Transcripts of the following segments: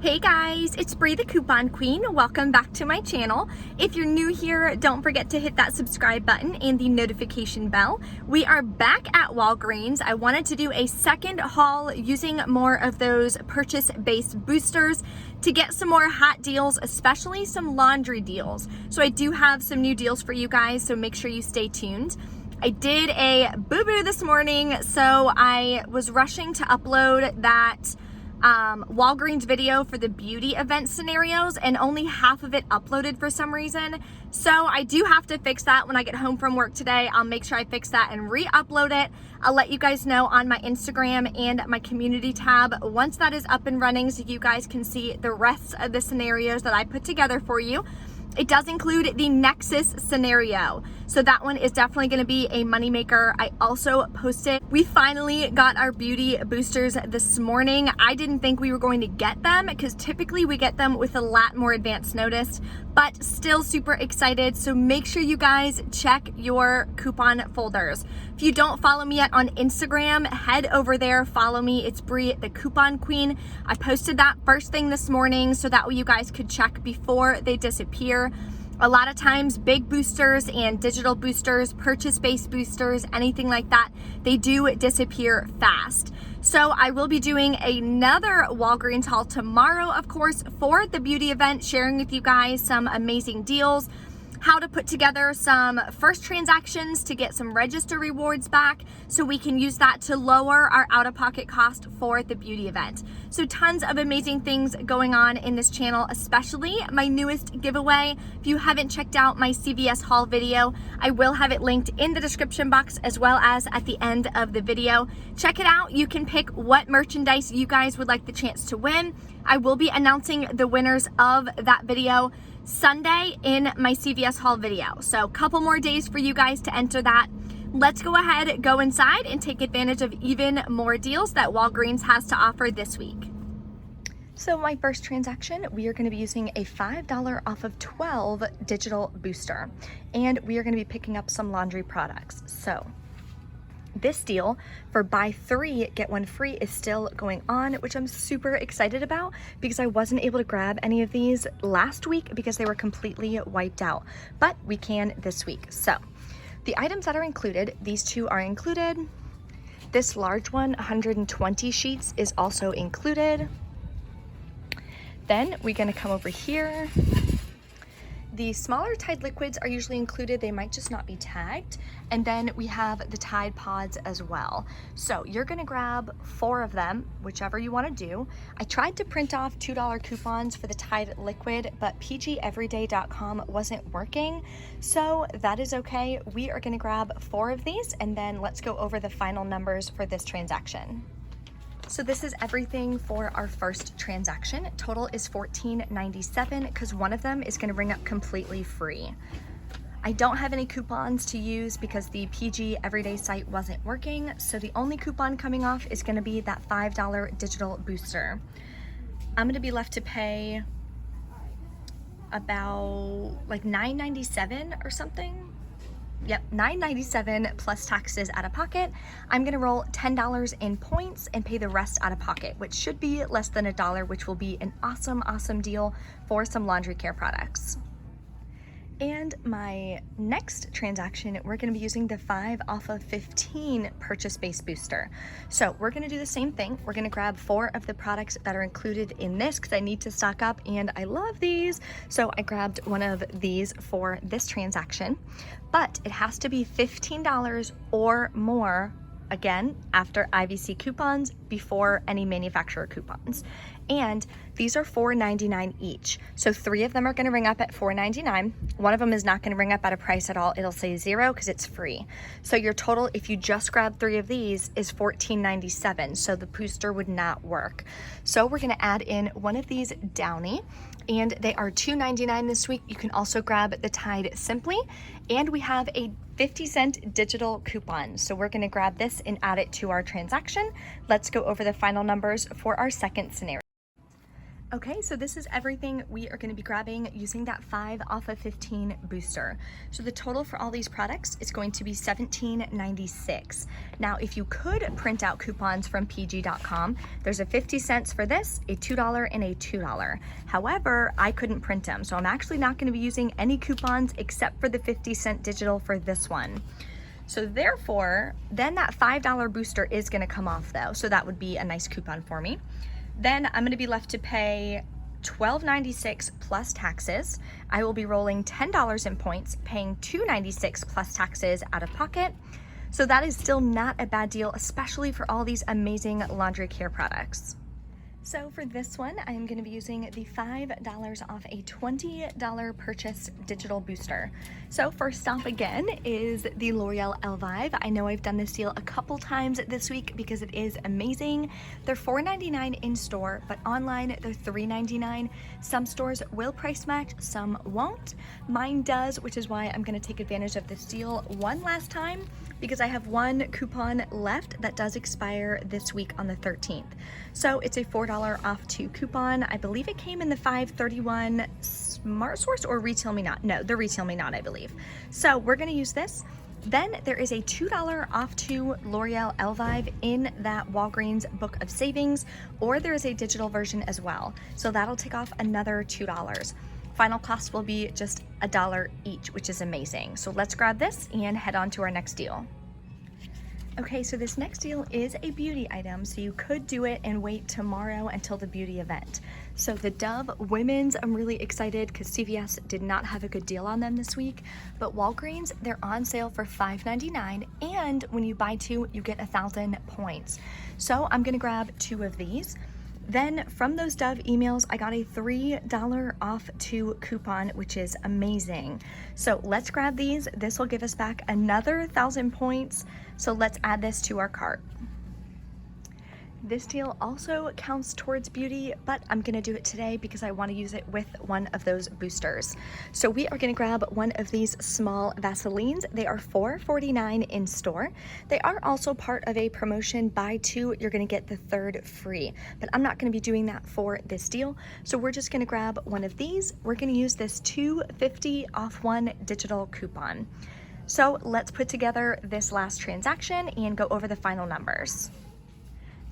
Hey guys, it's Bree the Coupon Queen. Welcome back to my channel. If you're new here, don't forget to hit that subscribe button and the notification bell. We are back at Walgreens. I wanted to do a second haul using more of those purchase-based boosters to get some more hot deals, especially some laundry deals. So I do have some new deals for you guys, so make sure you stay tuned. I did a boo-boo this morning, so I was rushing to upload that Walgreens video for the beauty event scenarios, and only half of it uploaded for some reason. So I do have to fix that when I get home from work today. I'll make sure I fix that and re-upload it. I'll let you guys know on my Instagram and my community tab once that is up and running, so you guys can see the rest of the scenarios that I put together for you. It does include the Nexus scenario, so that one is definitely going to be a moneymaker. I also posted, we finally got our beauty boosters this morning. I didn't think we were going to get them because typically we get them with a lot more advance notice, but still super excited. So make sure you guys check your coupon folders. If you don't follow me yet on Instagram, head over there, follow me. It's Bree the Coupon Queen. I posted that first thing this morning so that way you guys could check before they disappear. A lot of times big boosters and digital boosters, purchase-based boosters, anything like that, they do disappear fast. So I will be doing another Walgreens haul tomorrow, of course, for the beauty event, sharing with you guys some amazing deals, how to put together some first transactions to get some register rewards back so we can use that to lower our out-of-pocket cost for the beauty event. So tons of amazing things going on in this channel, especially my newest giveaway. If you haven't checked out my CVS haul video, I will have it linked in the description box as well as at the end of the video. Check it out. You can pick what merchandise you guys would like the chance to win. I will be announcing the winners of that video Sunday in my CVS haul video. So a couple more days for you guys to enter that. Let's go ahead, go inside and take advantage of even more deals that Walgreens has to offer this week. So my first transaction, we are going to be using a $5 off of 12 digital booster, and we are going to be picking up some laundry products. So this deal for buy 3 get 1 free is still going on, which I'm super excited about because I wasn't able to grab any of these last week because they were completely wiped out, but we can this week. So the items that are included, these two are included. This large one, 120 sheets, is also included. Then we're going to come over here. The smaller Tide liquids are usually included. They might just not be tagged. And then we have the Tide pods as well. So you're gonna grab 4 of them, whichever you wanna do. I tried to print off $2 coupons for the Tide liquid, but pgeveryday.com wasn't working. So that is okay. We are gonna grab 4 of these, and then let's go over the final numbers for this transaction. So this is everything for our first transaction. Total is $14.97 because one of them is going to ring up completely free. I don't have any coupons to use because the PG Everyday site wasn't working. So the only coupon coming off is going to be that $5 digital booster. I'm going to be left to pay about like $9.97 or something. Yep, $9.97 plus taxes out of pocket. I'm gonna roll $10 in points and pay the rest out of pocket, which should be less than $1, which will be an awesome, awesome deal for some laundry care products. And my next transaction, we're gonna be using the 5 off of 15 purchase-based booster. So we're gonna do the same thing. We're gonna grab 4 of the products that are included in this because I need to stock up and I love these. So I grabbed one of these for this transaction, but it has to be $15 or more, again, after IVC coupons, before any manufacturer coupons. And these are $4.99 each. So 3 of them are gonna ring up at $4.99. One of them is not gonna ring up at a price at all. It'll say 0 because it's free. So your total, if you just grab 3 of these, is $14.97. So the booster would not work. So we're gonna add in one of these Downy, and they are $2.99 this week. You can also grab the Tide Simply, and we have a 50-cent digital coupon. So we're gonna grab this and add it to our transaction. Let's go over the final numbers for our second scenario. Okay, so this is everything we are going to be grabbing using that 5 off of 15 booster. So the total for all these products is going to be $17.96. Now, if you could print out coupons from pg.com, there's a 50 cents for this, a $2 and a $2. However, I couldn't print them, so I'm actually not going to be using any coupons except for the 50-cent digital for this one. So therefore, then that $5 booster is going to come off though, so that would be a nice coupon for me. Then I'm going to be left to pay $12.96 plus taxes. I will be rolling $10 in points, paying $2.96 plus taxes out of pocket. So that is still not a bad deal, especially for all these amazing laundry care products. So for this one, I am going to be using the $5 off a $20 purchase digital booster. So first off again is the L'Oreal Elvive. I know I've done this deal a couple times this week because it is amazing. They're $4.99 in store, but online they're $3.99. Some stores will price match, some won't. Mine does, which is why I'm going to take advantage of this deal one last time because I have one coupon left that does expire this week on the 13th. So it's a $4 off 2 coupon. I believe it came in the 531 Smart Source or Retail Me Not. No, the Retail Me Not, I believe. So we're going to use this. Then there is a $2 off 2 L'Oreal Elvive in that Walgreens Book of Savings, or there is a digital version as well. So that'll take off another $2. Final cost will be just $1 each, which is amazing. So let's grab this and head on to our next deal. Okay, so this next deal is a beauty item, so you could do it and wait tomorrow until the beauty event. So the Dove Women's, I'm really excited because CVS did not have a good deal on them this week, but Walgreens, they're on sale for $5.99, and when you buy 2, you get 1,000 points. So I'm gonna grab 2 of these. Then from those Dove emails, I got a $3 off 2 coupon, which is amazing. So let's grab these. This will give us back another 1,000 points. So let's add this to our cart. This deal also counts towards beauty, but I'm gonna do it today because I wanna use it with one of those boosters. So we are gonna grab one of these small Vaselines. They are $4.49 in store. They are also part of a promotion, buy 2, you're gonna get the 3rd free, but I'm not gonna be doing that for this deal. So we're just gonna grab one of these. We're gonna use this $2.50 off 1 digital coupon. So let's put together this last transaction and go over the final numbers.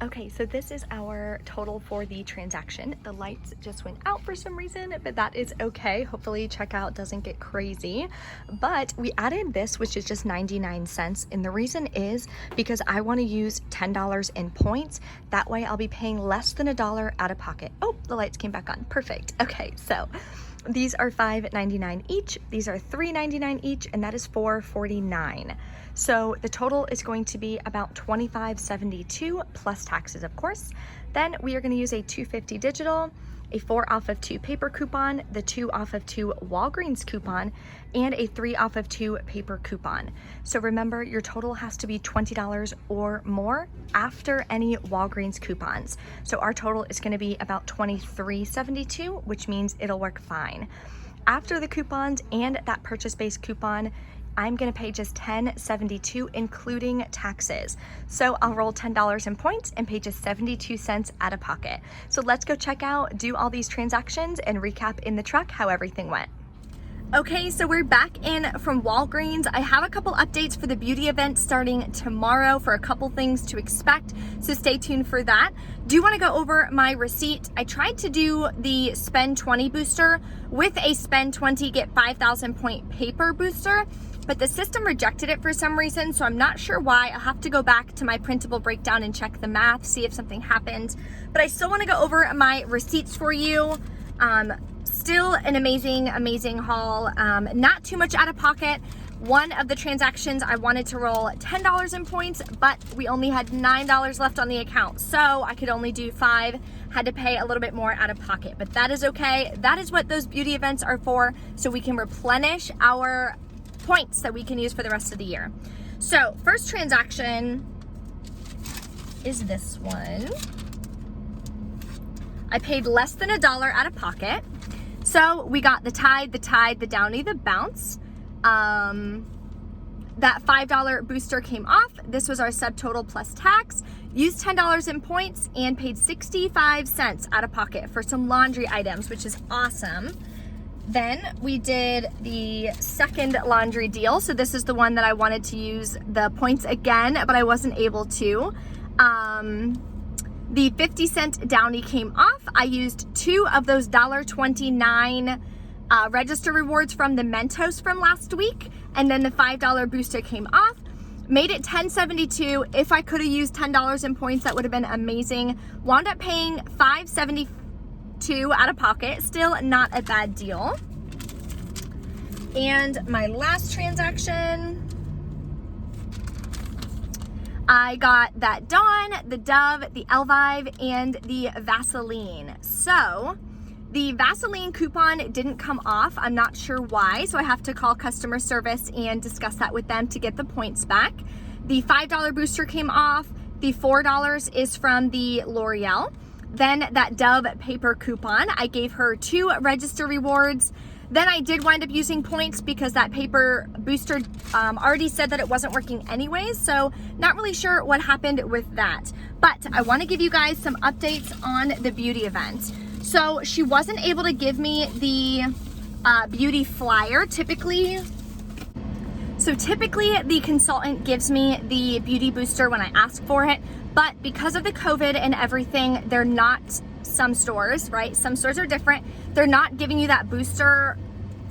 Okay, so this is our total for the transaction. The lights just went out for some reason, but that is okay. Hopefully checkout doesn't get crazy. But we added this, which is just 99 cents. And the reason is because I want to use $10 in points. That way I'll be paying less than $1 out of pocket. Oh, the lights came back on. Perfect. Okay, so these are $5.99 each. These are $3.99 each, and that is $4.49. So the total is going to be about $25.72 plus taxes, of course. Then we are going to use a $2.50 digital, a 4 off of 2 paper coupon, the 2 off of 2 Walgreens coupon, and a 3 off of 2 paper coupon. So remember, your total has to be $20 or more after any Walgreens coupons. So our total is going to be about $23.72, which means it'll work fine. After the coupons and that purchase-based coupon, I'm gonna pay just $10.72, including taxes. So I'll roll $10 in points and pay just 72 cents out of pocket. So let's go check out, do all these transactions, and recap in the truck how everything went. Okay, so we're back in from Walgreens. I have a couple updates for the beauty event starting tomorrow for a couple things to expect, so stay tuned for that. Do want to go over my receipt. I tried to do the spend 20 booster with a spend 20 get 5,000 point paper booster, but the system rejected it for some reason, so I'm not sure why. I'll have to go back to my printable breakdown and check the math, see if something happened. But I still want to go over my receipts for you. Still an amazing haul. Not too much out of pocket. One of the transactions I wanted to roll $10 in points, but we only had $9 left on the account, so I could only do 5. Had to pay a little bit more out of pocket, but that is okay. That is what those beauty events are for, so we can replenish our points that we can use for the rest of the year. So first transaction is this one. I paid less than $1 out of pocket. So we got the Tide, the Downy, the Bounce. that $5 booster came off. This was our subtotal plus tax. Used $10 in points and paid 65 cents out of pocket for some laundry items, which is awesome. Then we did the second laundry deal. So this is the one that I wanted to use the points again, but I wasn't able to. The 50-cent Downy came off. I used 2 of those $1.29 register rewards from the Mentos from last week, and then the $5 booster came off. Made it $10.72. If I could have used $10 in points, that would have been amazing. Wound up paying $5.72 out of pocket. Still not a bad deal. And my last transaction, I got that Dawn, the Dove, the Elvive, and the Vaseline. So the Vaseline coupon didn't come off. I'm not sure why, so I have to call customer service and discuss that with them to get the points back. The $5 booster came off. The $4 is from the L'Oreal. Then that Dove paper coupon, I gave her 2 register rewards. Then I did wind up using points because that paper booster already said that it wasn't working anyways, so not really sure what happened with that. But I want to give you guys some updates on the beauty event. So she wasn't able to give me the beauty flyer. Typically the consultant gives me the beauty booster when I ask for it, but because of the COVID and everything, they're not, some stores, right? Some stores are different. They're not giving you that booster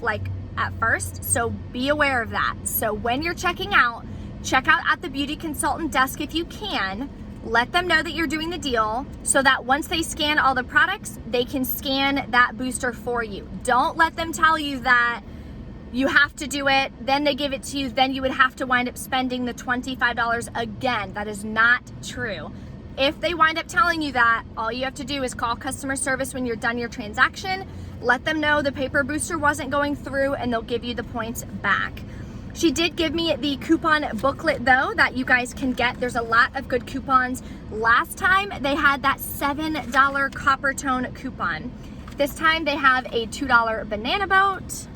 like at first, so be aware of that. So when you're checking out, check out at the beauty consultant desk if you can. Let them know that you're doing the deal so that once they scan all the products, they can scan that booster for you. Don't let them tell you that you have to do it, then they give it to you, then you would have to wind up spending the $25 again. That is not true. If they wind up telling you that, all you have to do is call customer service when you're done your transaction, let them know the paper booster wasn't going through, and they'll give you the points back. She did give me the coupon booklet though that you guys can get. There's a lot of good coupons. Last time they had that $7 copper tone coupon. This time they have a $2 banana boat.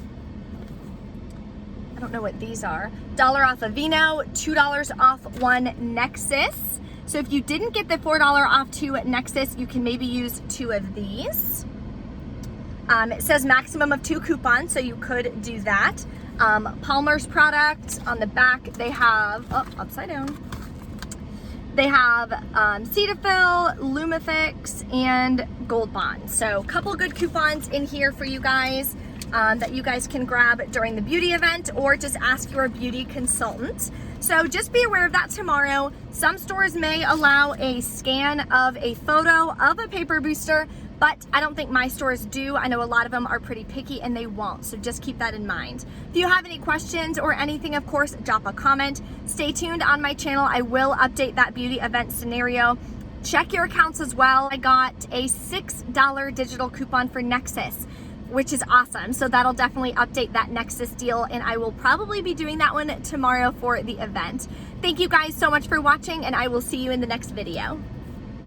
I don't know what these are. $1 off a Vino, $2 off one Nexus. So if you didn't get the $4 off 2 Nexus, you can maybe use 2 of these. It says maximum of 2 coupons, so you could do that. Palmer's product on the back, they have, upside down. They have Cetaphil, Lumifix, and Gold Bond. So a couple good coupons in here for you guys that you guys can grab during the beauty event, or just ask your beauty consultant. So just be aware of that tomorrow. Some stores may allow a scan of a photo of a paper booster, but I don't think my stores do. I know a lot of them are pretty picky and they won't, so just keep that in mind. If you have any questions or anything, of course, drop a comment. Stay tuned on my channel. I will update that beauty event scenario. Check your accounts as well. I got a $6 digital coupon for Nexus, which is awesome. So that'll definitely update that Nexus deal, and I will probably be doing that one tomorrow for the event. Thank you guys so much for watching, and I will see you in the next video.